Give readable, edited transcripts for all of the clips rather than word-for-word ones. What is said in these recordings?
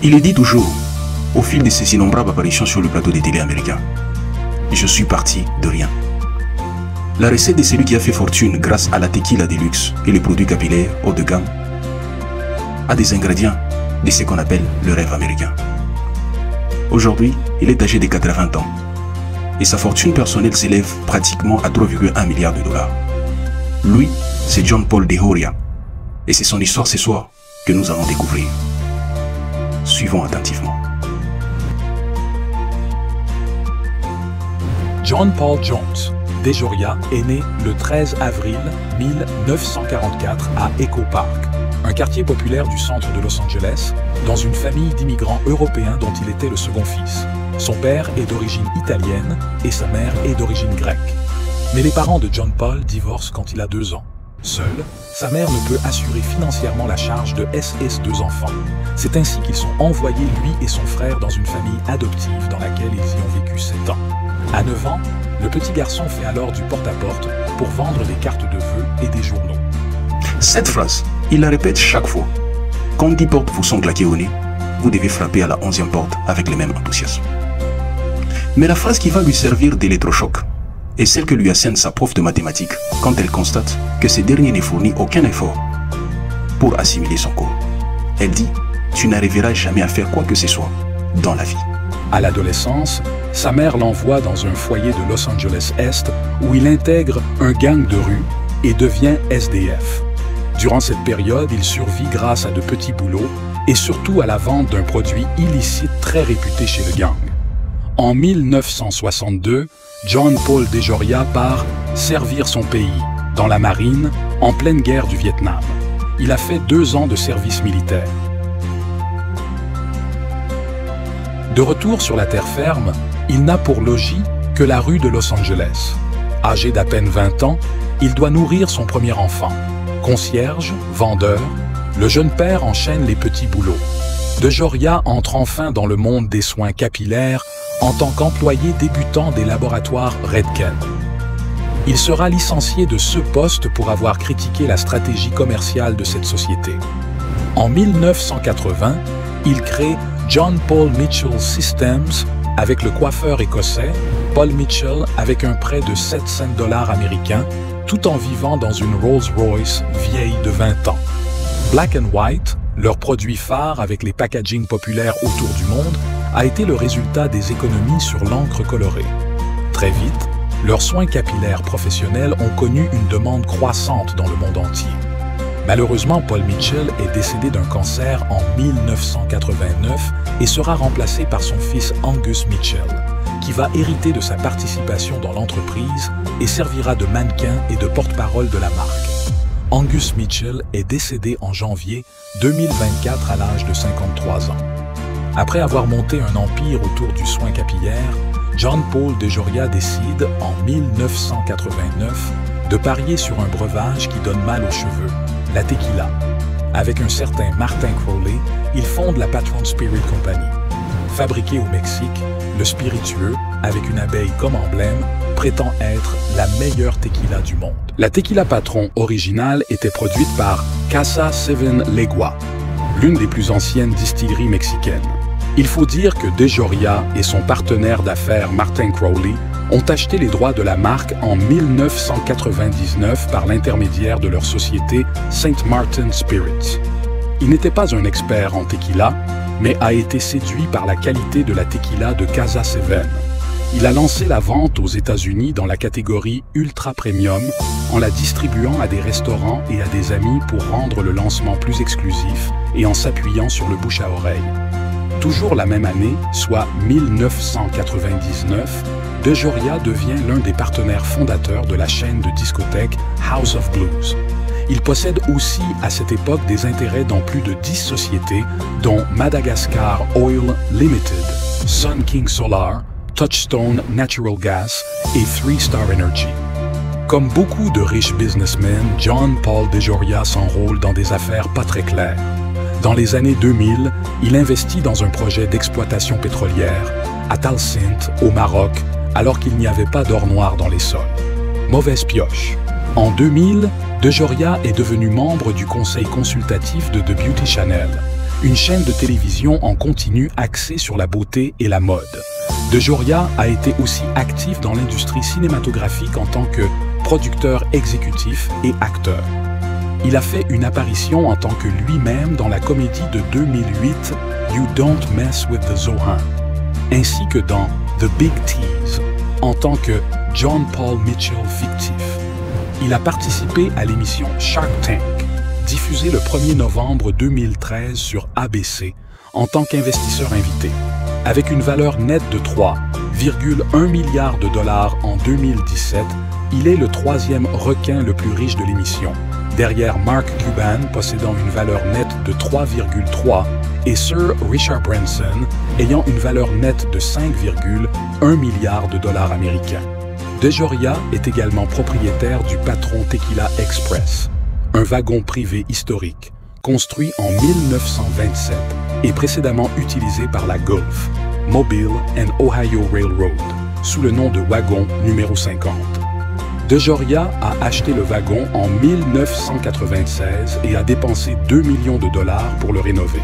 Il le dit toujours, au fil de ses innombrables apparitions sur le plateau des télé américains. Je suis parti de rien. La recette de celui qui a fait fortune grâce à la tequila de luxe et les produits capillaires haut de gamme a des ingrédients de ce qu'on appelle le rêve américain. Aujourd'hui, il est âgé de 80 ans et sa fortune personnelle s'élève pratiquement à 3,1 milliards de dollars. Lui, c'est John Paul DeJoria et c'est son histoire ce soir que nous allons découvrir. Suivons attentivement. John Paul Jones DeJoria est né le 13 avril 1944 à Echo Park, un quartier populaire du centre de Los Angeles, dans une famille d'immigrants européens dont il était le second fils. Son père est d'origine italienne et sa mère est d'origine grecque. Mais les parents de John Paul divorcent quand il a 2 ans. Seule, sa mère ne peut assurer financièrement la charge de ses 2 enfants. C'est ainsi qu'ils sont envoyés, lui et son frère, dans une famille adoptive dans laquelle ils y ont vécu 7 ans. À 9 ans, le petit garçon fait alors du porte-à-porte pour vendre des cartes de vœux et des journaux. Cette phrase, il la répète chaque fois. Quand 10 portes vous sont claquées au nez, vous devez frapper à la 11e porte avec le même enthousiasme. Mais la phrase qui va lui servir d'électrochoc est celle que lui assène sa prof de mathématiques quand elle constate que ce dernier ne fournit aucun effort pour assimiler son cours. Elle dit « Tu n'arriveras jamais à faire quoi que ce soit dans la vie ». À l'adolescence, sa mère l'envoie dans un foyer de Los Angeles Est où il intègre un gang de rue et devient SDF. Durant cette période, il survit grâce à de petits boulots et surtout à la vente d'un produit illicite très réputé chez le gang. En 1962, John Paul DeJoria part servir son pays dans la marine en pleine guerre du Vietnam. Il a fait 2 ans de service militaire. De retour sur la terre ferme, il n'a pour logis que la rue de Los Angeles. Âgé d'à peine 20 ans, il doit nourrir son premier enfant. Concierge, vendeur, le jeune père enchaîne les petits boulots. DeJoria entre enfin dans le monde des soins capillaires en tant qu'employé débutant des laboratoires Redken. Il sera licencié de ce poste pour avoir critiqué la stratégie commerciale de cette société. En 1980, il crée John Paul Mitchell Systems avec le coiffeur écossais Paul Mitchell avec un prêt de 700 $ américains, tout en vivant dans une Rolls-Royce vieille de 20 ans. Black & White, leur produit phare avec les packagings populaires autour du monde, a été le résultat des économies sur l'encre colorée. Très vite, leurs soins capillaires professionnels ont connu une demande croissante dans le monde entier. Malheureusement, Paul Mitchell est décédé d'un cancer en 1989 et sera remplacé par son fils Angus Mitchell, qui va hériter de sa participation dans l'entreprise et servira de mannequin et de porte-parole de la marque. Angus Mitchell est décédé en janvier 2024 à l'âge de 53 ans. Après avoir monté un empire autour du soin capillaire, John Paul DeJoria décide, en 1989, de parier sur un breuvage qui donne mal aux cheveux, la tequila. Avec un certain Martin Crowley, il fonde la Patron Spirit Company. Fabriqué au Mexique, le spiritueux, avec une abeille comme emblème, prétend être la meilleure tequila du monde. La tequila Patron originale était produite par Casa Seven Legua, l'une des plus anciennes distilleries mexicaines. Il faut dire que DeJoria et son partenaire d'affaires Martin Crowley ont acheté les droits de la marque en 1999 par l'intermédiaire de leur société St. Martin Spirits. Il n'était pas un expert en tequila, mais a été séduit par la qualité de la tequila de Casa Seven. Il a lancé la vente aux États-Unis dans la catégorie Ultra Premium en la distribuant à des restaurants et à des amis pour rendre le lancement plus exclusif et en s'appuyant sur le bouche à oreille. Toujours la même année, soit 1999, DeJoria devient l'un des partenaires fondateurs de la chaîne de discothèques House of Blues. Il possède aussi à cette époque des intérêts dans plus de 10 sociétés, dont Madagascar Oil Limited, Sun King Solar, Touchstone Natural Gas et 3 Star Energy. Comme beaucoup de riches businessmen, John Paul DeJoria s'enrôle dans des affaires pas très claires. Dans les années 2000, il investit dans un projet d'exploitation pétrolière à Talsint, au Maroc, alors qu'il n'y avait pas d'or noir dans les sols. Mauvaise pioche. En 2000, DeJoria est devenu membre du conseil consultatif de The Beauty Channel une chaîne de télévision en continu axée sur la beauté et la mode. De Joria a été aussi actif dans l'industrie cinématographique en tant que producteur exécutif et acteur. Il a fait une apparition en tant que lui-même dans la comédie de 2008 You Don't Mess with the Zohan, ainsi que dans The Big Tease en tant que John Paul Mitchell fictif. Il a participé à l'émission Shark Tank, diffusée le 1er novembre 2013 sur ABC en tant qu'investisseur invité. Avec une valeur nette de 3,1 milliards de dollars en 2017, il est le troisième requin le plus riche de l'émission, derrière Mark Cuban possédant une valeur nette de 3,3 et Sir Richard Branson ayant une valeur nette de 5,1 milliards de dollars américains. De Joria est également propriétaire du Patron Tequila Express, un wagon privé historique construit en 1927 et précédemment utilisé par la Gulf, Mobile and Ohio Railroad, sous le nom de wagon numéro 50. De Joria a acheté le wagon en 1996 et a dépensé 2 millions de dollars pour le rénover.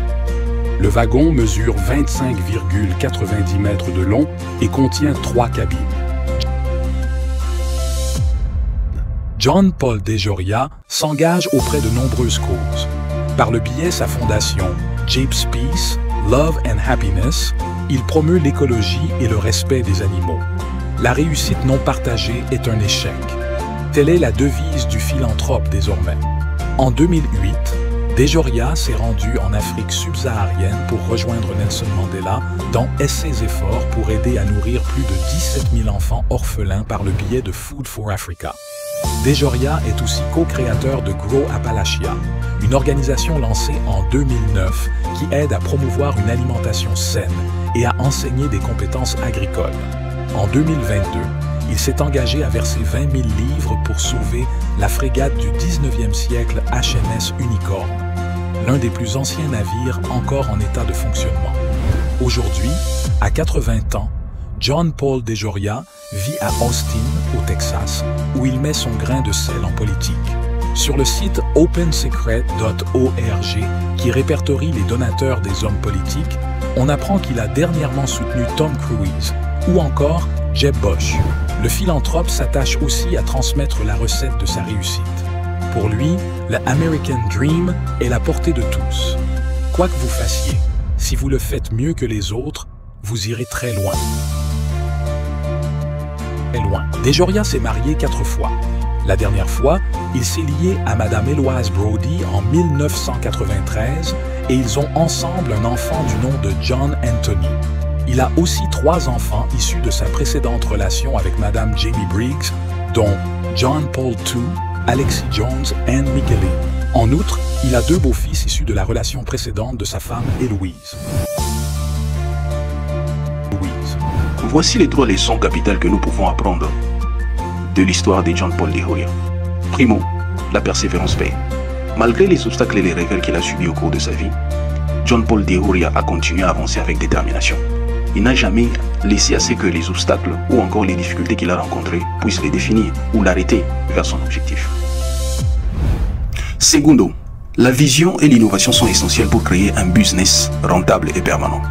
Le wagon mesure 25,90 mètres de long et contient 3 cabines. John Paul De Joria s'engage auprès de nombreuses causes. Par le biais de sa fondation Jape's Peace, Love and Happiness, il promeut l'écologie et le respect des animaux. La réussite non partagée est un échec. Telle est la devise du philanthrope désormais. En 2008, De Joria s'est rendu en Afrique subsaharienne pour rejoindre Nelson Mandela dans ses efforts pour aider à nourrir plus de 17 000 enfants orphelins par le biais de Food for Africa. De Joria est aussi co-créateur de Grow Appalachia, une organisation lancée en 2009 qui aide à promouvoir une alimentation saine et à enseigner des compétences agricoles. En 2022, il s'est engagé à verser 20 000 livres pour sauver la frégate du 19e siècle HMS Unicorn, l'un des plus anciens navires encore en état de fonctionnement. Aujourd'hui, à 80 ans, John Paul De Joria vit à Austin, au Texas, où il met son grain de sel en politique. Sur le site opensecret.org, qui répertorie les donateurs des hommes politiques, on apprend qu'il a dernièrement soutenu Tom Cruise ou encore Jeb Bush. Le philanthrope s'attache aussi à transmettre la recette de sa réussite. Pour lui, le American Dream est la portée de tous. Quoi que vous fassiez, si vous le faites mieux que les autres, vous irez très loin. De Joria s'est marié 4 fois. La dernière fois, il s'est lié à Madame Eloise Brody en 1993 et ils ont ensemble un enfant du nom de John Anthony. Il a aussi 3 enfants issus de sa précédente relation avec Madame Jamie Briggs, dont John Paul II, Alexis Jones et Anne Micheli. En outre, il a 2 beaux-fils issus de la relation précédente de sa femme Héloïse. Voici les 3 leçons capitales que nous pouvons apprendre de l'histoire de John Paul De Joria. Primo, la persévérance paye. Malgré les obstacles et les revers qu'il a subis au cours de sa vie, John Paul De Joria a continué à avancer avec détermination. Il n'a jamais laissé à ce que les obstacles ou encore les difficultés qu'il a rencontrées puissent le définir ou l'arrêter vers son objectif. Segundo, la vision et l'innovation sont essentielles pour créer un business rentable et permanent.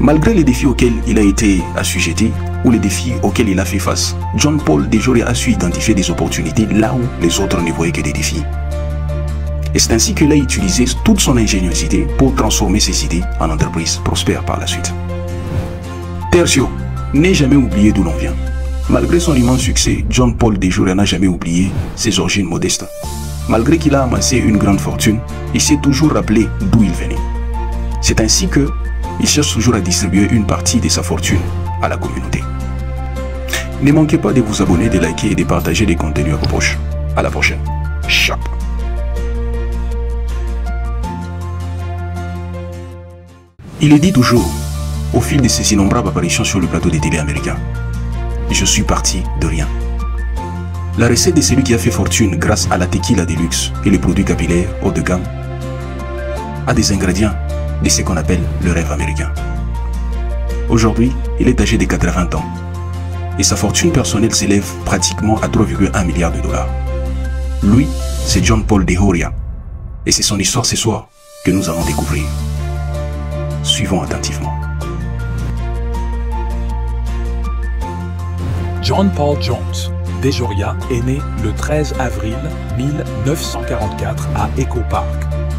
Malgré les défis auxquels il a été assujetti ou les défis auxquels il a fait face, John Paul De Joria a su identifier des opportunités là où les autres ne voyaient que des défis. Et c'est ainsi qu'il a utilisé toute son ingéniosité pour transformer ses idées en entreprises prospères par la suite. Tertio, n'aie jamais oublié d'où l'on vient. Malgré son immense succès, John Paul De Joria n'a jamais oublié ses origines modestes. Malgré qu'il a amassé une grande fortune, il s'est toujours rappelé d'où il venait. C'est ainsi que il cherche toujours à distribuer une partie de sa fortune à la communauté. Ne manquez pas de vous abonner, de liker et de partager les contenus à vos proches. À la prochaine. Ciao. Il est dit toujours, au fil de ses innombrables apparitions sur le plateau des télé américains, je suis parti de rien. La recette de celui qui a fait fortune grâce à la tequila de luxe et les produits capillaires haut de gamme a des ingrédients de ce qu'on appelle le rêve américain. Aujourd'hui, il est âgé de 80 ans et sa fortune personnelle s'élève pratiquement à 3,1 milliards de dollars. Lui, c'est John Paul De Joria et c'est son histoire ce soir que nous allons découvrir. Suivons attentivement. John Paul Jones DeJoria est né le 13 avril 1944 à Echo Park,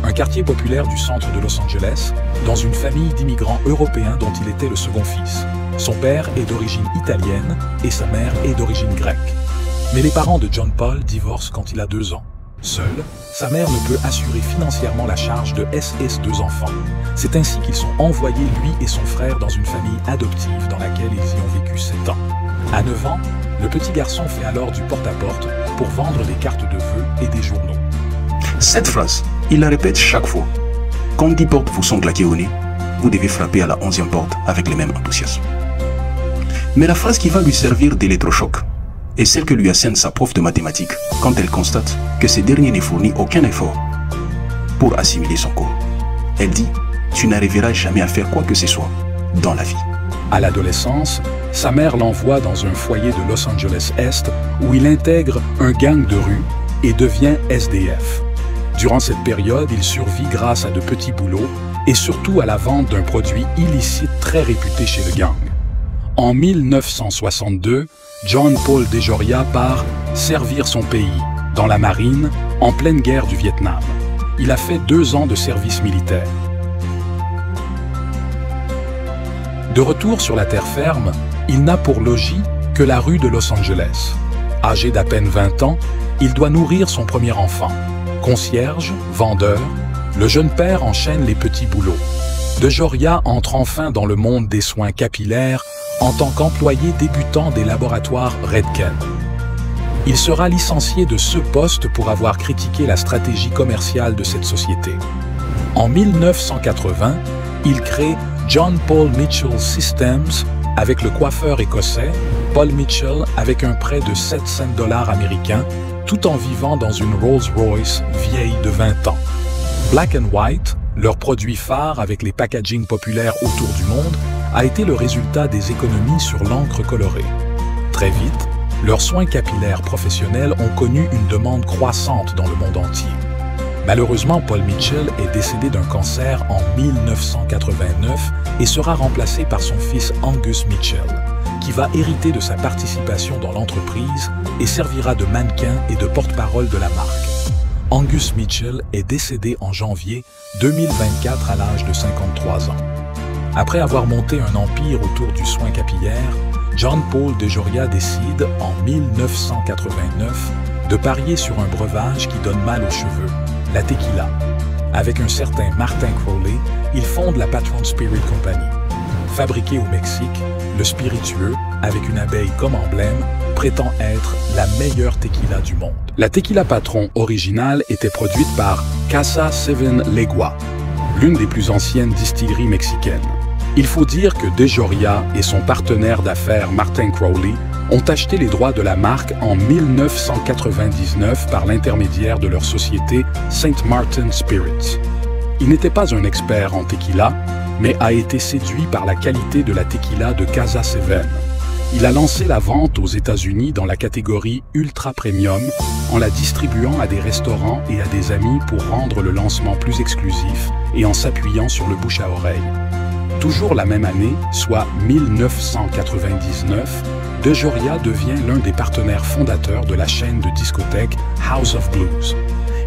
un quartier populaire du centre de Los Angeles, dans une famille d'immigrants européens dont il était le second fils. Son père est d'origine italienne et sa mère est d'origine grecque. Mais les parents de John Paul divorcent quand il a 2 ans. Seule, sa mère ne peut assurer financièrement la charge de SS2 enfants. C'est ainsi qu'ils sont envoyés, lui et son frère, dans une famille adoptive dans laquelle ils y ont vécu 7 ans. À 9 ans, le petit garçon fait alors du porte-à-porte pour vendre des cartes de vœux et des journaux. Cette phrase, il la répète chaque fois. Quand 10 portes vous sont claquées au nez, vous devez frapper à la 11e porte avec le même enthousiasme. Mais la phrase qui va lui servir d'électrochoc est celle que lui assène sa prof de mathématiques quand elle constate que ce dernier ne fournit aucun effort pour assimiler son cours. Elle dit « Tu n'arriveras jamais à faire quoi que ce soit dans la vie ». À l'adolescence, sa mère l'envoie dans un foyer de Los Angeles Est où il intègre un gang de rue et devient SDF. Durant cette période, il survit grâce à de petits boulots et surtout à la vente d'un produit illicite très réputé chez le gang. En 1962, John Paul DeJoria part servir son pays, dans la marine, en pleine guerre du Vietnam. Il a fait 2 ans de service militaire. De retour sur la terre ferme, il n'a pour logis que la rue de Los Angeles. Âgé d'à peine 20 ans, il doit nourrir son premier enfant. Concierge, vendeur, le jeune père enchaîne les petits boulots. DeJoria entre enfin dans le monde des soins capillaires en tant qu'employé débutant des laboratoires Redken. Il sera licencié de ce poste pour avoir critiqué la stratégie commerciale de cette société. En 1980, il crée John Paul Mitchell Systems avec le coiffeur écossais Paul Mitchell avec un prêt de 700 $ américains tout en vivant dans une Rolls-Royce vieille de 20 ans. Black & White, leur produit phare avec les packagings populaires autour du monde, a été le résultat des économies sur l'encre colorée. Très vite, leurs soins capillaires professionnels ont connu une demande croissante dans le monde entier. Malheureusement, Paul Mitchell est décédé d'un cancer en 1989 et sera remplacé par son fils Angus Mitchell, qui va hériter de sa participation dans l'entreprise et servira de mannequin et de porte-parole de la marque. Angus Mitchell est décédé en janvier 2024 à l'âge de 53 ans. Après avoir monté un empire autour du soin capillaire, John Paul DeJoria décide, en 1989, de parier sur un breuvage qui donne mal aux cheveux, la tequila. Avec un certain Martin Crowley, il fonde la Patron Spirit Company. Fabriqué au Mexique, le spiritueux, avec une abeille comme emblème, prétend être la meilleure tequila du monde. La tequila Patron originale était produite par Casa Seven Legua, l'une des plus anciennes distilleries mexicaines. Il faut dire que DeJoria et son partenaire d'affaires Martin Crowley ont acheté les droits de la marque en 1999 par l'intermédiaire de leur société St. Martin Spirits. Il n'était pas un expert en tequila, mais a été séduit par la qualité de la tequila de Casa Seven. Il a lancé la vente aux États-Unis dans la catégorie Ultra Premium en la distribuant à des restaurants et à des amis pour rendre le lancement plus exclusif et en s'appuyant sur le bouche à oreille. Toujours la même année, soit 1999, DeJoria devient l'un des partenaires fondateurs de la chaîne de discothèques House of Blues.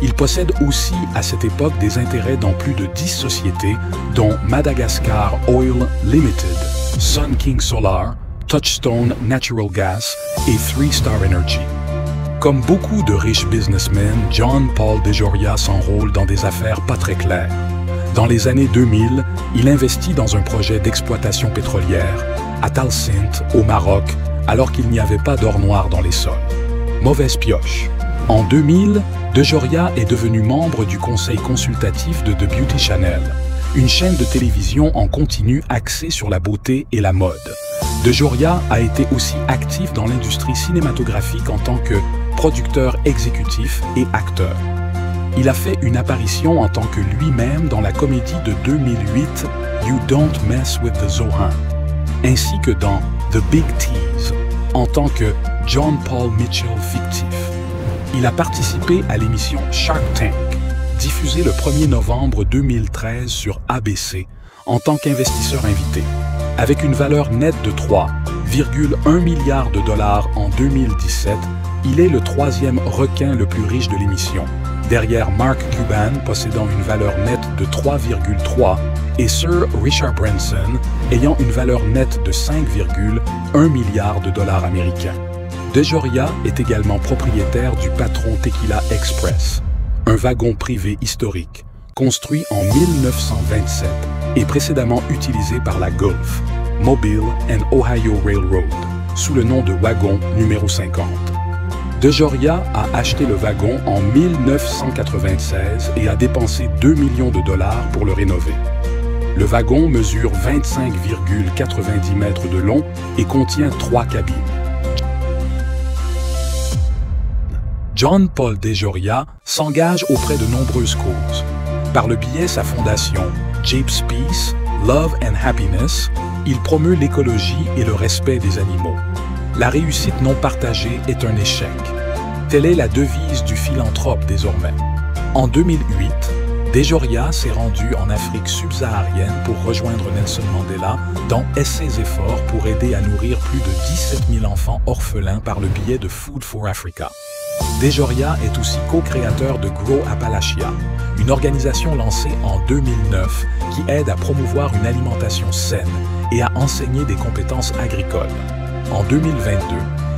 Il possède aussi à cette époque des intérêts dans plus de 10 sociétés, dont Madagascar Oil Limited, Sun King Solar, Touchstone Natural Gas et 3 Star Energy. Comme beaucoup de riches businessmen, John Paul DeJoria s'enrôle dans des affaires pas très claires. Dans les années 2000, il investit dans un projet d'exploitation pétrolière à Talsint, au Maroc, alors qu'il n'y avait pas d'or noir dans les sols. Mauvaise pioche. En 2000, DeJoria est devenu membre du conseil consultatif de The Beauty Channel, une chaîne de télévision en continu axée sur la beauté et la mode. DeJoria a été aussi actif dans l'industrie cinématographique en tant que producteur exécutif et acteur. Il a fait une apparition en tant que lui-même dans la comédie de 2008 You Don't Mess with the Zohan, ainsi que dans The Big Tease en tant que John Paul Mitchell fictif. Il a participé à l'émission Shark Tank, diffusé le 1er novembre 2013 sur ABC en tant qu'investisseur invité. Avec une valeur nette de 3,1 milliards de dollars en 2017, il est le troisième requin le plus riche de l'émission, derrière Mark Cuban possédant une valeur nette de 3,3 et Sir Richard Branson ayant une valeur nette de 5,1 milliards de dollars américains. DeJoria est également propriétaire du Patron Tequila Express, un wagon privé historique construit en 1927 et précédemment utilisé par la Gulf, Mobile and Ohio Railroad, sous le nom de wagon numéro 50. DeJoria a acheté le wagon en 1996 et a dépensé 2 millions de dollars pour le rénover. Le wagon mesure 25,90 mètres de long et contient 3 cabines. John Paul DeJoria s'engage auprès de nombreuses causes. Par le biais de sa fondation Japes Peace, Love and Happiness, il promeut l'écologie et le respect des animaux. La réussite non partagée est un échec. Telle est la devise du philanthrope désormais. En 2008, DeJoria s'est rendu en Afrique subsaharienne pour rejoindre Nelson Mandela dans ses efforts pour aider à nourrir plus de 17 000 enfants orphelins par le biais de Food for Africa. DeJoria est aussi co-créateur de Grow Appalachia, une organisation lancée en 2009 qui aide à promouvoir une alimentation saine et à enseigner des compétences agricoles. En 2022,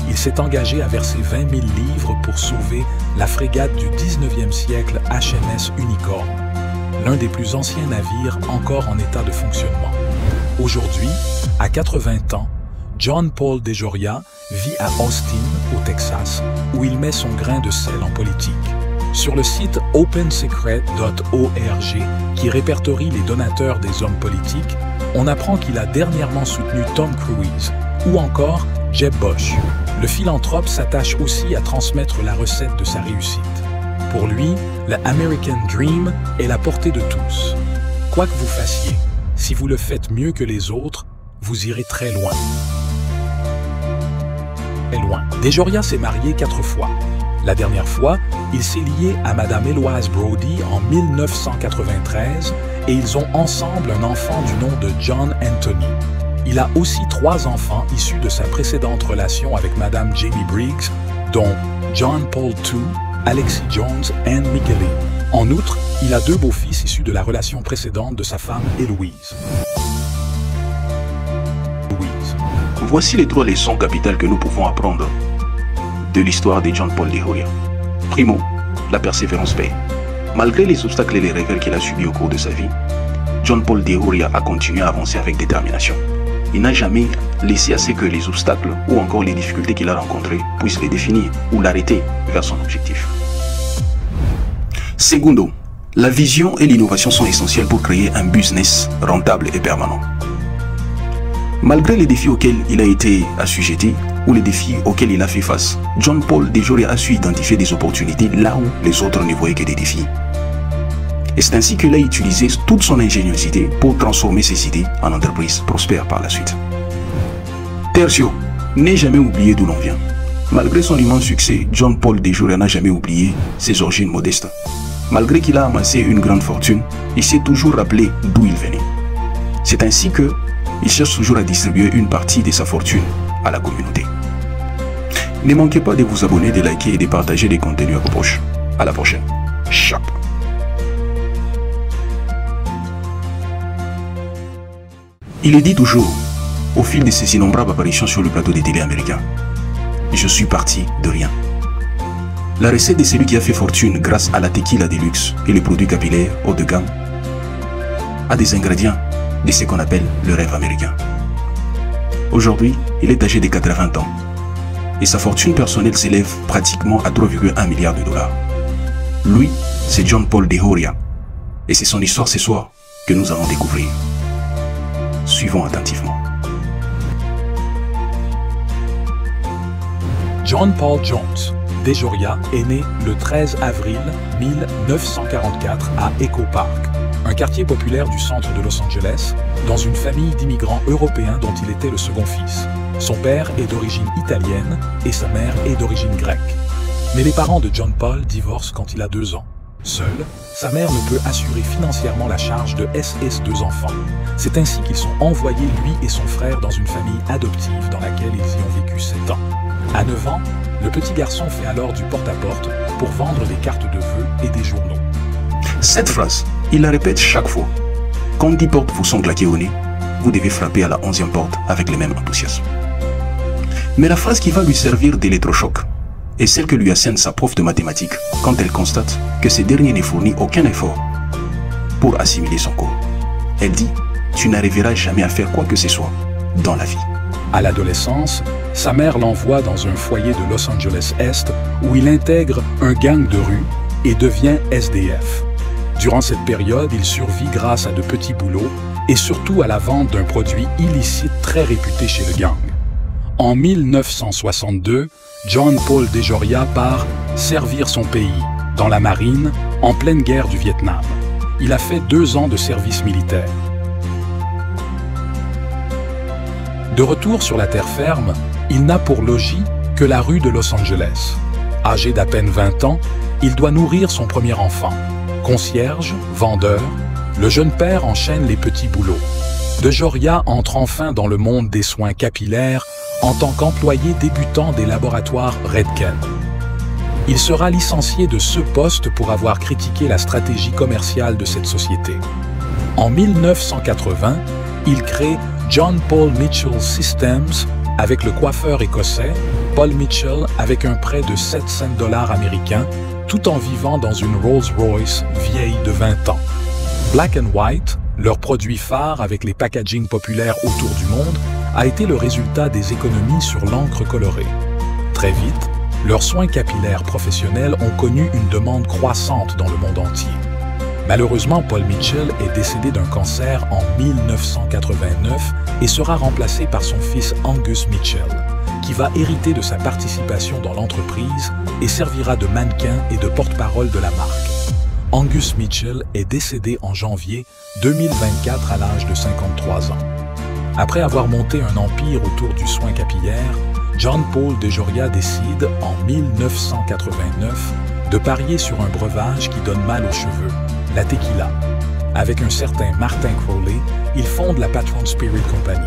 il s'est engagé à verser 20 000 livres pour sauver la frégate du 19e siècle HMS Unicorn, l'un des plus anciens navires encore en état de fonctionnement. Aujourd'hui, à 80 ans, John Paul DeJoria vit à Austin, au Texas, où il met son grain de sel en politique. Sur le site opensecret.org, qui répertorie les donateurs des hommes politiques, on apprend qu'il a dernièrement soutenu Tom Cruise ou encore Jeb Bush. Le philanthrope s'attache aussi à transmettre la recette de sa réussite. Pour lui, le American Dream est la portée de tous. Quoi que vous fassiez, si vous le faites mieux que les autres, vous irez très loin. DeJoria s'est marié 4 fois. La dernière fois, il s'est lié à Madame Eloise Brody en 1993 et ils ont ensemble un enfant du nom de John Anthony. Il a aussi 3 enfants issus de sa précédente relation avec Madame Jamie Briggs, dont John Paul II, Alexis Jones et Michaeline. En outre, il a 2 beaux-fils issus de la relation précédente de sa femme Héloïse. Voici les 3 leçons capitales que nous pouvons apprendre de l'histoire de John Paul DeJoria. Primo, la persévérance paie. Malgré les obstacles et les revers qu'il a subis au cours de sa vie, John Paul DeJoria a continué à avancer avec détermination. Il n'a jamais laissé à ce que les obstacles ou encore les difficultés qu'il a rencontrées puissent le définir ou l'arrêter vers son objectif. Segundo, la vision et l'innovation sont essentielles pour créer un business rentable et permanent. Malgré les défis auxquels il a été assujetti ou les défis auxquels il a fait face, John Paul DeJoria a su identifier des opportunités là où les autres ne voyaient que des défis. Et c'est ainsi qu'il a utilisé toute son ingéniosité pour transformer ses idées en entreprises prospères par la suite. Tertio, n'aie jamais oublié d'où l'on vient. Malgré son immense succès, John Paul DeJoria n'a jamais oublié ses origines modestes. Malgré qu'il a amassé une grande fortune, il s'est toujours rappelé d'où il venait. C'est ainsi que il cherche toujours à distribuer une partie de sa fortune à la communauté. Ne manquez pas de vous abonner, de liker et de partager les contenus à vos proches. À la prochaine. Ciao. Il est dit toujours, au fil de ses innombrables apparitions sur le plateau des télé américains, je suis parti de rien. La recette de celui qui a fait fortune grâce à la tequila de luxe et les produits capillaires haut de gamme a des ingrédients de ce qu'on appelle le rêve américain. Aujourd'hui, il est âgé de 80 ans et sa fortune personnelle s'élève pratiquement à 3,1 milliards de dollars. Lui, c'est John Paul DeJoria et c'est son histoire ce soir que nous allons découvrir. Suivons attentivement. John Paul Jones DeJoria est né le 13 avril 1944 à Echo Park, un quartier populaire du centre de Los Angeles, dans une famille d'immigrants européens dont il était le second fils. Son père est d'origine italienne et sa mère est d'origine grecque. Mais les parents de John Paul divorcent quand il a 2 ans. Seule, sa mère ne peut assurer financièrement la charge de SS2 enfants. C'est ainsi qu'ils sont envoyés, lui et son frère, dans une famille adoptive dans laquelle ils y ont vécu 7 ans. À 9 ans, le petit garçon fait alors du porte-à-porte pour vendre des cartes de vœux et des journaux. Cette phrase, il la répète chaque fois. Quand 10 portes vous sont claquées au nez, vous devez frapper à la 11e porte avec le même enthousiasme. Mais la phrase qui va lui servir d'électrochoc est celle que lui assène sa prof de mathématiques quand elle constate que ce dernier ne fournit aucun effort pour assimiler son cours. Elle dit « Tu n'arriveras jamais à faire quoi que ce soit dans la vie ». À l'adolescence, sa mère l'envoie dans un foyer de Los Angeles Est où il intègre un gang de rue et devient SDF. Durant cette période, il survit grâce à de petits boulots et surtout à la vente d'un produit illicite très réputé chez le gang. En 1962, John Paul DeJoria part servir son pays, dans la marine, en pleine guerre du Vietnam. Il a fait 2 ans de service militaire. De retour sur la terre ferme, il n'a pour logis que la rue de Los Angeles. Âgé d'à peine 20 ans, il doit nourrir son premier enfant. Concierge, vendeur, le jeune père enchaîne les petits boulots. DeJoria entre enfin dans le monde des soins capillaires en tant qu'employé débutant des laboratoires Redken. Il sera licencié de ce poste pour avoir critiqué la stratégie commerciale de cette société. En 1980, il crée John Paul Mitchell Systems avec le coiffeur écossais Paul Mitchell avec un prêt de 700 $ américains, tout en vivant dans une Rolls-Royce vieille de 20 ans. Black & White, leur produit phare avec les packagings populaires autour du monde, a été le résultat des économies sur l'encre colorée. Très vite, leurs soins capillaires professionnels ont connu une demande croissante dans le monde entier. Malheureusement, Paul Mitchell est décédé d'un cancer en 1989 et sera remplacé par son fils Angus Mitchell, qui va hériter de sa participation dans l'entreprise et servira de mannequin et de porte-parole de la marque. Angus Mitchell est décédé en janvier 2024 à l'âge de 53 ans. Après avoir monté un empire autour du soin capillaire, John Paul DeJoria décide, en 1989, de parier sur un breuvage qui donne mal aux cheveux, la tequila. Avec un certain Martin Crowley, il fonde la Patron Spirit Company.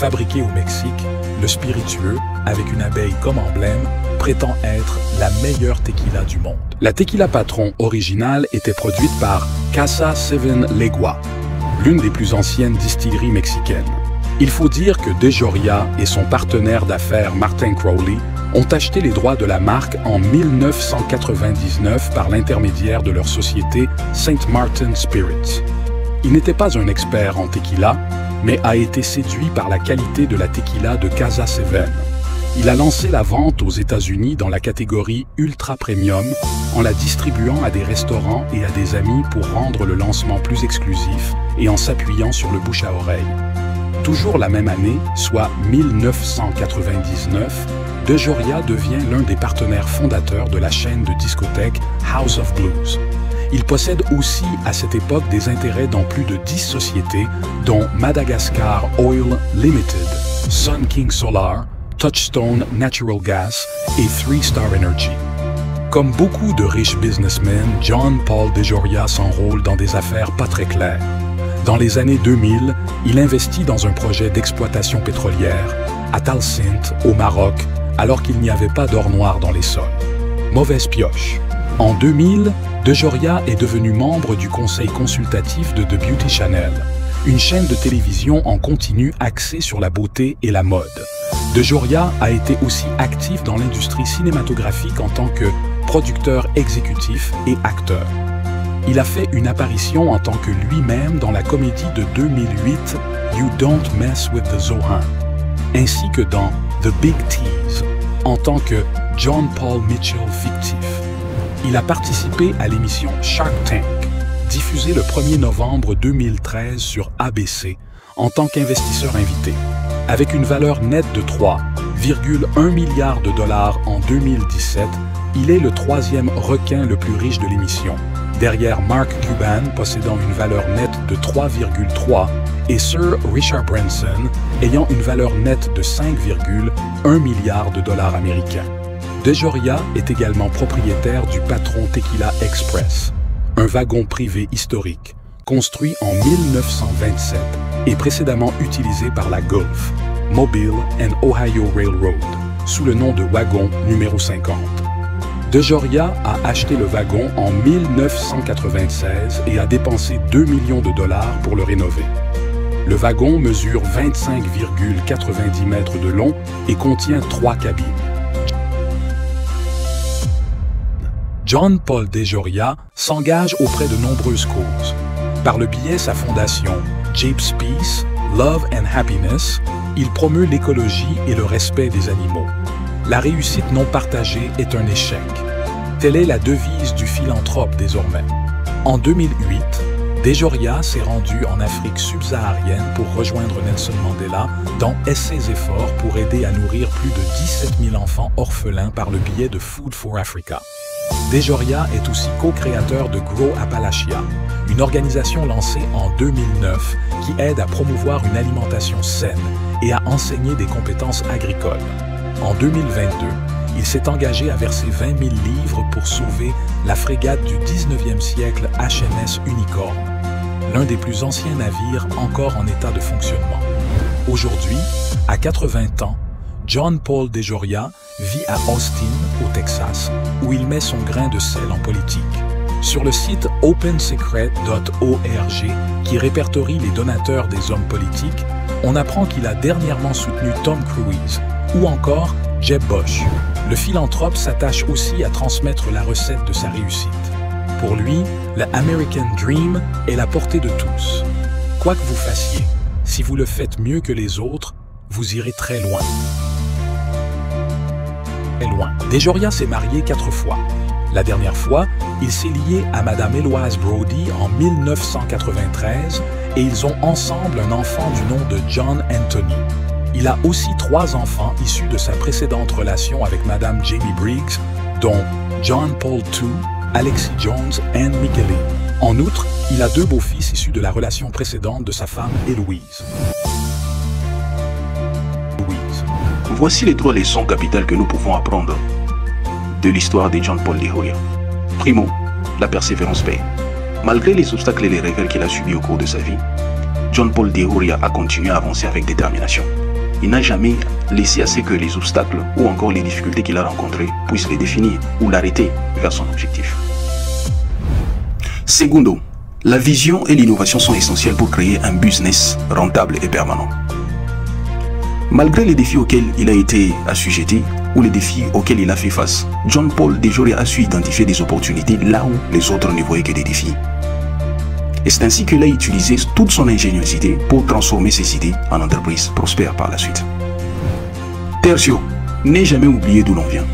Fabriqué au Mexique, le spiritueux, avec une abeille comme emblème, prétend être la meilleure tequila du monde. La tequila Patron originale était produite par Casa Seven Legua, l'une des plus anciennes distilleries mexicaines. Il faut dire que DeJoria et son partenaire d'affaires Martin Crowley ont acheté les droits de la marque en 1999 par l'intermédiaire de leur société St. Martin Spirits. Il n'était pas un expert en tequila, mais a été séduit par la qualité de la tequila de Casa Seven. Il a lancé la vente aux États-Unis dans la catégorie Ultra Premium en la distribuant à des restaurants et à des amis pour rendre le lancement plus exclusif et en s'appuyant sur le bouche à oreille. Toujours la même année, soit 1999, DeJoria devient l'un des partenaires fondateurs de la chaîne de discothèques House of Blues. Il possède aussi à cette époque des intérêts dans plus de 10 sociétés, dont Madagascar Oil Limited, Sun King Solar, Touchstone Natural Gas et 3 Star Energy. Comme beaucoup de riches businessmen, John Paul DeJoria s'enrôle dans des affaires pas très claires. Dans les années 2000, il investit dans un projet d'exploitation pétrolière à Talsint, au Maroc, alors qu'il n'y avait pas d'or noir dans les sols. Mauvaise pioche. En 2000, DeJoria est devenu membre du conseil consultatif de The Beauty Channel, une chaîne de télévision en continu axée sur la beauté et la mode. DeJoria a été aussi actif dans l'industrie cinématographique en tant que producteur exécutif et acteur. Il a fait une apparition en tant que lui-même dans la comédie de 2008 You Don't Mess with the Zohan, ainsi que dans The Big Tease, en tant que John Paul Mitchell fictif. Il a participé à l'émission Shark Tank, diffusée le 1er novembre 2013 sur ABC, en tant qu'investisseur invité. Avec une valeur nette de 3,1 milliards de dollars en 2017, il est le 3e requin le plus riche de l'émission, derrière Mark Cuban possédant une valeur nette de 3,3 et Sir Richard Branson ayant une valeur nette de 5,1 milliards de dollars américains. DeJoria est également propriétaire du Patron Tequila Express, un wagon privé historique, construit en 1927 et précédemment utilisé par la Gulf, Mobile and Ohio Railroad, sous le nom de wagon numéro 50. DeJoria a acheté le wagon en 1996 et a dépensé 2 millions de dollars pour le rénover. Le wagon mesure 25,90 mètres de long et contient 3 cabines. John Paul DeJoria s'engage auprès de nombreuses causes. Par le biais de sa fondation Jeep's Peace, Love and Happiness, il promeut l'écologie et le respect des animaux. La réussite non partagée est un échec. Telle est la devise du philanthrope désormais. En 2008, DeJoria s'est rendu en Afrique subsaharienne pour rejoindre Nelson Mandela dans ses efforts pour aider à nourrir plus de 17 000 enfants orphelins par le biais de Food for Africa. DeJoria est aussi co-créateur de Grow Appalachia, une organisation lancée en 2009 qui aide à promouvoir une alimentation saine et à enseigner des compétences agricoles. En 2022, il s'est engagé à verser 20 000 livres pour sauver la frégate du 19e siècle HMS Unicorn, l'un des plus anciens navires encore en état de fonctionnement. Aujourd'hui, à 80 ans, John Paul DeJoria vit à Austin, au Texas, où il met son grain de sel en politique. Sur le site opensecret.org, qui répertorie les donateurs des hommes politiques, on apprend qu'il a dernièrement soutenu Tom Cruise ou encore Jeb Bush. Le philanthrope s'attache aussi à transmettre la recette de sa réussite. Pour lui, le American Dream est la portée de tous. Quoi que vous fassiez, si vous le faites mieux que les autres, vous irez très loin. DeJoria s'est marié 4 fois. La dernière fois, il s'est lié à Madame Eloise Brody en 1993 et ils ont ensemble un enfant du nom de John Anthony. Il a aussi 3 enfants issus de sa précédente relation avec Madame Jamie Briggs, dont John Paul II, Alexis Jones et Anne Michele. En outre, il a 2 beaux-fils issus de la relation précédente de sa femme Héloïse. Voici les 3 leçons capitales que nous pouvons apprendre de l'histoire de John Paul DeJoria. Primo, la persévérance paye. Malgré les obstacles et les revers qu'il a subis au cours de sa vie, John Paul DeJoria a continué à avancer avec détermination. Il n'a jamais laissé à ce que les obstacles ou encore les difficultés qu'il a rencontrées puissent les définir ou l'arrêter vers son objectif. Segundo, la vision et l'innovation sont essentielles pour créer un business rentable et permanent. Malgré les défis auxquels il a été assujetti ou les défis auxquels il a fait face, John Paul DeJoria a su identifier des opportunités là où les autres ne voyaient que des défis. Et c'est ainsi qu'il a utilisé toute son ingéniosité pour transformer ses idées en entreprises prospères par la suite. Tertio, n'aie jamais oublié d'où l'on vient.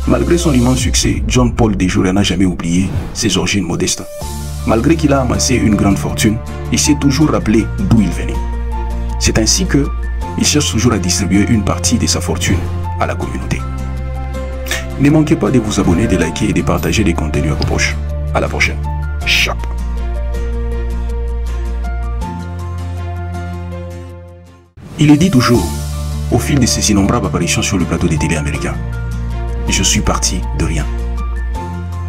Malgré son immense succès, John Paul DeJoria n'a jamais oublié ses origines modestes. Malgré qu'il a amassé une grande fortune, il s'est toujours rappelé d'où il venait. C'est ainsi que il cherche toujours à distribuer une partie de sa fortune à la communauté. Ne manquez pas de vous abonner, de liker et de partager des contenus à vos proches. À la prochaine. Ciao. Il est dit toujours, au fil de ses innombrables apparitions sur le plateau des télé américains, je suis parti de rien.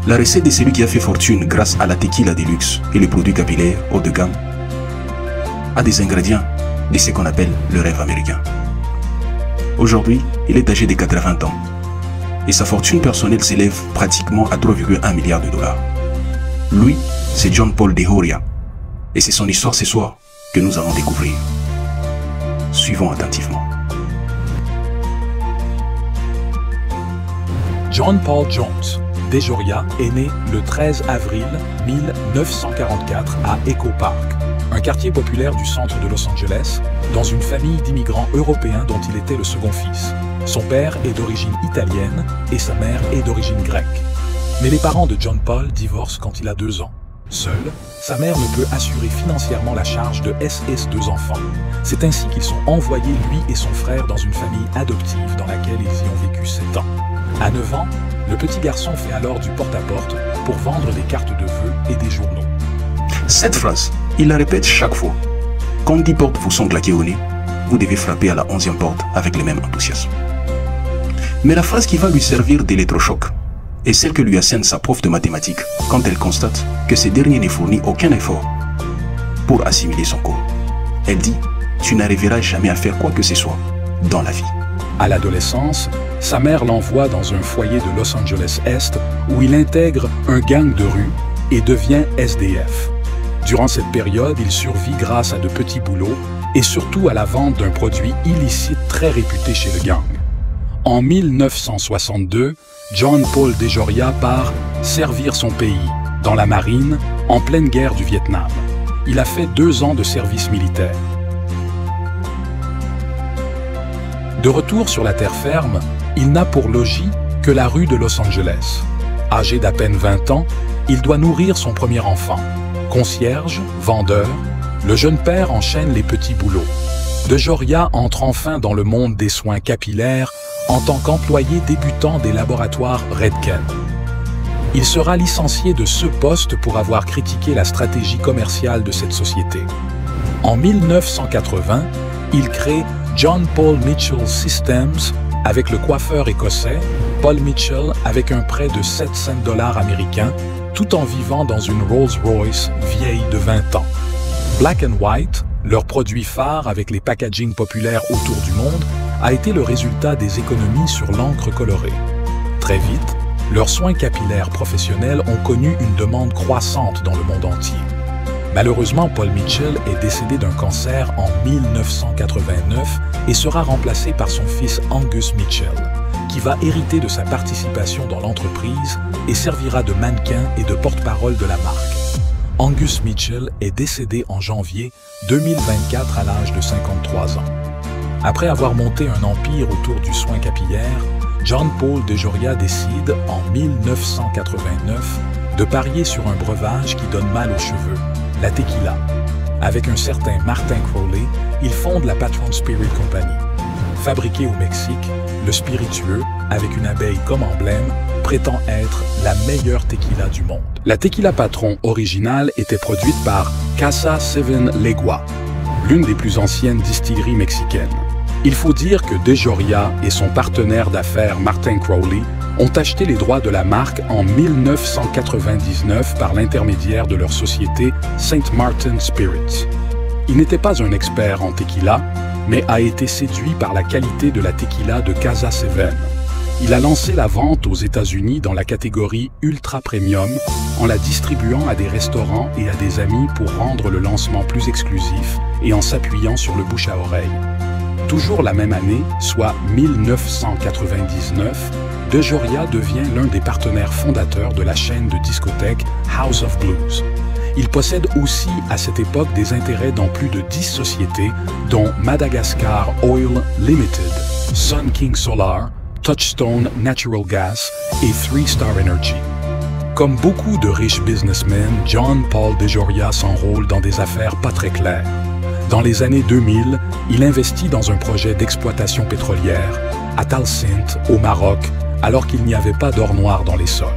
La recette de celui qui a fait fortune grâce à la tequila de luxe et les produits capillaires haut de gamme a des ingrédients de ce qu'on appelle le rêve américain. Aujourd'hui, il est âgé de 80 ans et sa fortune personnelle s'élève pratiquement à 3,1 milliards de dollars. Lui, c'est John Paul DeJoria et c'est son histoire ce soir que nous allons découvrir. Suivons attentivement. John Paul Jones DeJoria est né le 13 avril 1944 à Echo Park, un quartier populaire du centre de Los Angeles, dans une famille d'immigrants européens dont il était le second fils. Son père est d'origine italienne et sa mère est d'origine grecque. Mais les parents de John Paul divorcent quand il a 2 ans. Seul, sa mère ne peut assurer financièrement la charge de ses 2 enfants. C'est ainsi qu'ils sont envoyés, lui et son frère, dans une famille adoptive dans laquelle ils y ont vécu 7 ans. À 9 ans, le petit garçon fait alors du porte-à-porte pour vendre des cartes de vœux et des journaux. Cette phrase, il la répète chaque fois. Quand 10 portes vous sont claquées au nez, vous devez frapper à la 11e porte avec le même enthousiasme. Mais la phrase qui va lui servir d'électrochoc est celle que lui assène sa prof de mathématiques quand elle constate que ce dernier ne fournit aucun effort pour assimiler son cours. Elle dit « Tu n'arriveras jamais à faire quoi que ce soit dans la vie. » À l'adolescence, sa mère l'envoie dans un foyer de Los Angeles Est où il intègre un gang de rue et devient SDF. Durant cette période, il survit grâce à de petits boulots et surtout à la vente d'un produit illicite très réputé chez le gang. En 1962, John Paul DeJoria part servir son pays dans la marine en pleine guerre du Vietnam. Il a fait 2 ans de service militaire. De retour sur la terre ferme, il n'a pour logis que la rue de Los Angeles. Âgé d'à peine 20 ans, il doit nourrir son premier enfant. Concierge, vendeur, le jeune père enchaîne les petits boulots. DeJoria entre enfin dans le monde des soins capillaires en tant qu'employé débutant des laboratoires Redken. Il sera licencié de ce poste pour avoir critiqué la stratégie commerciale de cette société. En 1980, il crée John Paul Mitchell Systems avec le coiffeur écossais Paul Mitchell avec un prêt de 700 $ américains, tout en vivant dans une Rolls-Royce vieille de 20 ans. Black & White, leur produit phare avec les packagings populaires autour du monde, a été le résultat des économies sur l'encre colorée. Très vite, leurs soins capillaires professionnels ont connu une demande croissante dans le monde entier. Malheureusement, Paul Mitchell est décédé d'un cancer en 1989 et sera remplacé par son fils Angus Mitchell, qui va hériter de sa participation dans l'entreprise et servira de mannequin et de porte-parole de la marque. Angus Mitchell est décédé en janvier 2024 à l'âge de 53 ans. Après avoir monté un empire autour du soin capillaire, John Paul DeJoria décide, en 1989, de parier sur un breuvage qui donne mal aux cheveux, la tequila. Avec un certain Martin Crowley, il fonde la Patron Spirit Company. Fabriqué au Mexique, le spiritueux, avec une abeille comme emblème, prétend être la meilleure tequila du monde. La tequila Patron originale était produite par Casa Seven Legua, l'une des plus anciennes distilleries mexicaines. Il faut dire que DeJoria et son partenaire d'affaires Martin Crowley ont acheté les droits de la marque en 1999 par l'intermédiaire de leur société St. Martin Spirits. Il n'était pas un expert en tequila, mais a été séduit par la qualité de la tequila de Casa Seven. Il a lancé la vente aux États-Unis dans la catégorie Ultra Premium en la distribuant à des restaurants et à des amis pour rendre le lancement plus exclusif et en s'appuyant sur le bouche à oreille. Toujours la même année, soit 1999, DeJoria devient l'un des partenaires fondateurs de la chaîne de discothèques House of Blues. Il possède aussi à cette époque des intérêts dans plus de 10 sociétés, dont Madagascar Oil Limited, Sun King Solar, Touchstone Natural Gas et 3 Star Energy. Comme beaucoup de riches businessmen, John Paul DeJoria s'enrôle dans des affaires pas très claires. Dans les années 2000, il investit dans un projet d'exploitation pétrolière à Talsint, au Maroc, alors qu'il n'y avait pas d'or noir dans les sols.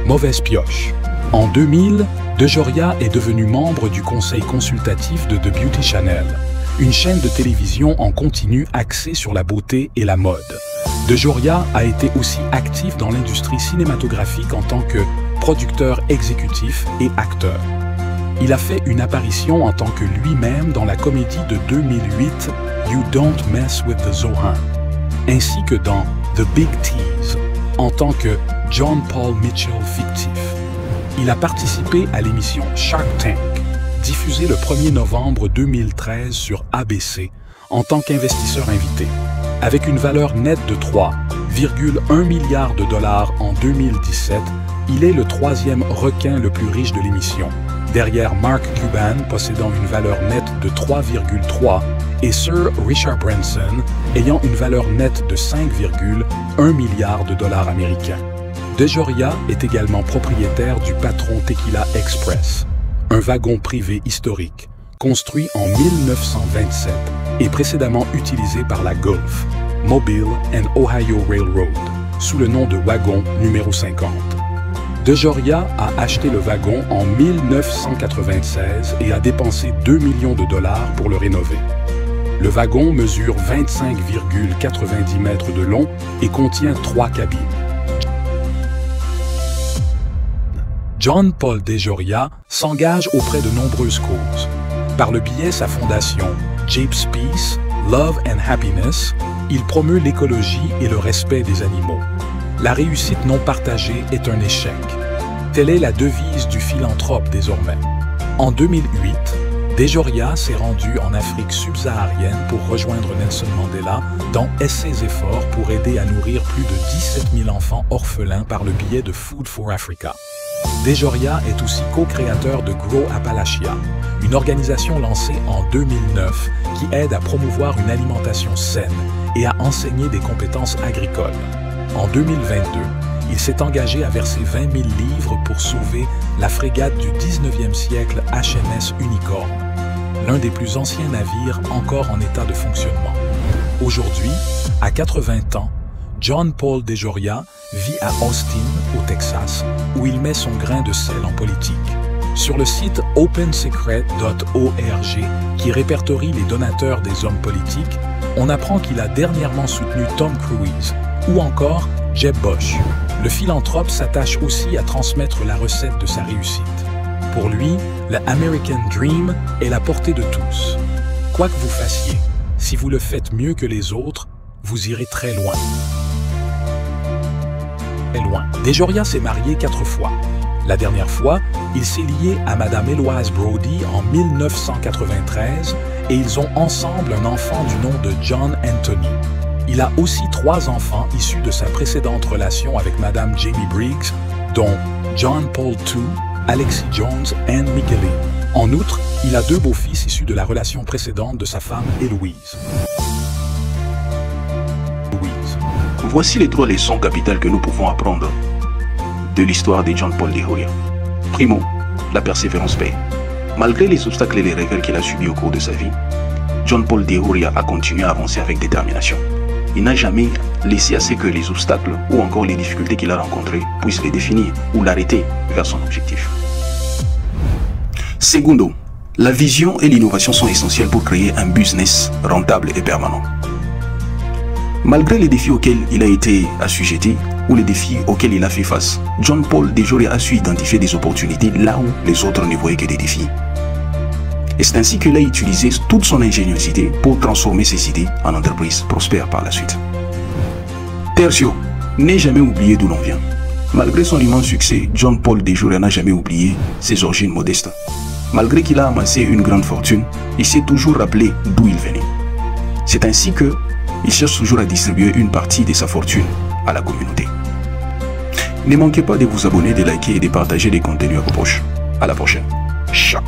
Mauvaise pioche. En 2000, DeJoria est devenu membre du conseil consultatif de The Beauty Channel, une chaîne de télévision en continu axée sur la beauté et la mode. DeJoria a été aussi actif dans l'industrie cinématographique en tant que producteur exécutif et acteur. Il a fait une apparition en tant que lui-même dans la comédie de 2008 You Don't Mess with the Zohan, ainsi que dans The Big Tease, en tant que John Paul Mitchell fictif. Il a participé à l'émission Shark Tank, diffusée le 1er novembre 2013 sur ABC, en tant qu'investisseur invité. Avec une valeur nette de 3,1 milliards de dollars en 2017, il est le 3e requin le plus riche de l'émission, derrière Mark Cuban possédant une valeur nette de 3,3 et Sir Richard Branson ayant une valeur nette de 5,1 milliards de dollars américains. DeJoria est également propriétaire du Patron Tequila Express, un wagon privé historique, construit en 1927 et précédemment utilisé par la Gulf, Mobile and Ohio Railroad, sous le nom de wagon numéro 50. DeJoria a acheté le wagon en 1996 et a dépensé 2 millions de dollars pour le rénover. Le wagon mesure 25,90 mètres de long et contient 3 cabines. John Paul DeJoria s'engage auprès de nombreuses causes. Par le biais de sa fondation Jeep's Peace, Love and Happiness, il promeut l'écologie et le respect des animaux. La réussite non partagée est un échec. Telle est la devise du philanthrope désormais. En 2008, DeJoria s'est rendu en Afrique subsaharienne pour rejoindre Nelson Mandela dans ses efforts pour aider à nourrir plus de 17 000 enfants orphelins par le biais de Food for Africa. DeJoria est aussi co-créateur de Grow Appalachia, une organisation lancée en 2009 qui aide à promouvoir une alimentation saine et à enseigner des compétences agricoles. En 2022, il s'est engagé à verser 20 000 livres pour sauver la frégate du 19e siècle HMS Unicorn, l'un des plus anciens navires encore en état de fonctionnement. Aujourd'hui, à 80 ans, John Paul DeJoria vit à Austin, au Texas, où il met son grain de sel en politique. Sur le site opensecret.org, qui répertorie les donateurs des hommes politiques, on apprend qu'il a dernièrement soutenu Tom Cruise ou encore Jeb Bush. Le philanthrope s'attache aussi à transmettre la recette de sa réussite. Pour lui, le American Dream est la portée de tous. Quoi que vous fassiez, si vous le faites mieux que les autres, vous irez très loin. DeJoria s'est marié 4 fois. La dernière fois, il s'est lié à Madame Eloise Brody en 1993 et ils ont ensemble un enfant du nom de John Anthony. Il a aussi 3 enfants issus de sa précédente relation avec Madame Jamie Briggs, dont John Paul II, Alexis Jones et Anne Micheli. En outre, il a 2 beaux-fils issus de la relation précédente de sa femme Héloïse. Voici les 3 leçons capitales que nous pouvons apprendre de l'histoire de John Paul DeJoria. Primo, la persévérance paie. Malgré les obstacles et les revers qu'il a subis au cours de sa vie, John Paul DeJoria a continué à avancer avec détermination. Il n'a jamais laissé à ce que les obstacles ou encore les difficultés qu'il a rencontrées puissent le définir ou l'arrêter vers son objectif. Segundo, la vision et l'innovation sont essentielles pour créer un business rentable et permanent. Malgré les défis auxquels il a été assujetti ou les défis auxquels il a fait face, John Paul DeJoria a su identifier des opportunités là où les autres ne voyaient que des défis. Et c'est ainsi qu'il a utilisé toute son ingéniosité pour transformer ses idées en entreprises prospères par la suite. Tertio, n'aie jamais oublié d'où l'on vient. Malgré son immense succès, John Paul DeJoria n'a jamais oublié ses origines modestes. Malgré qu'il a amassé une grande fortune, il s'est toujours rappelé d'où il venait. C'est ainsi que il cherche toujours à distribuer une partie de sa fortune à la communauté. Ne manquez pas de vous abonner, de liker et de partager les contenus à vos proches. À la prochaine. Ciao.